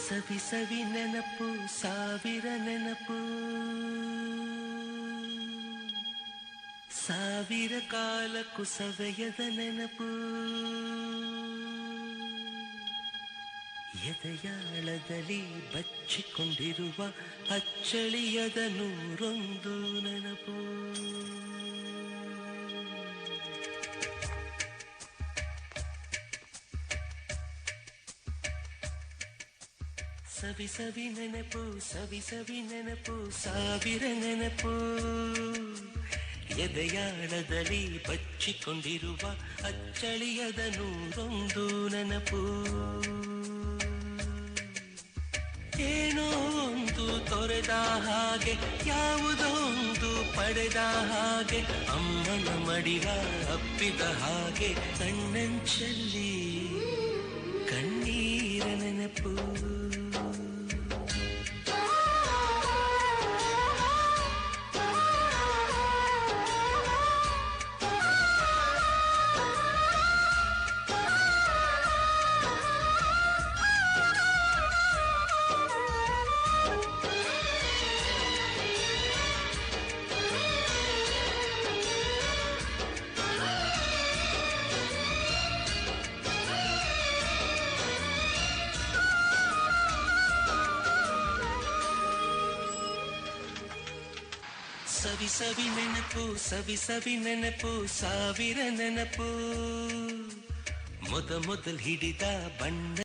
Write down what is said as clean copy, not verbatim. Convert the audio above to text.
ಸವಿ ಸವಿ ನೆನಪು ಸಾವಿರ ನೆನಪು ಸಾವಿರ ಕಾಲಕ್ಕೂ ಸವೆಯದ ನೆನಪು ಎದೆಯಾಳದಲ್ಲಿ ಬಚ್ಚಿಕೊಂಡಿರುವ ಅಚ್ಚಳಿಯದ ನೂರೊಂದು ನೆನಪು ಸವಿ ಸವಿ ನೆನಪು ಸವಿ ಸವಿ ನೆನಪು ಸಾವಿರ ನೆನಪು ಎದೆಯಾಳದಲ್ಲಿ ಬಚ್ಚಿಕೊಂಡಿರುವ ಅಚ್ಚಳಿಯದ ನೂರೊಂದು ನೆನಪು ಏನೋ ಒಂದು ತೊರೆದ ಹಾಗೆ ಯಾವುದೋ ಒಂದು ಪಡೆದ ಹಾಗೆ ಅಮ್ಮನ ಮಡಿಲ ಅಪ್ಪಿದ ಹಾಗೆ ಕಣ್ಣಂಚಲ್ಲಿ ಕಣ್ಣೀರ ನೆನಪು ಸವಿ ಸವಿ ನೆನಪು ಸವಿ ಸವಿ ನೆನಪು ಸಾವಿರ ನೆನಪು ಮೊದಲು ಹಿಡಿದ ಬಣ್ಣ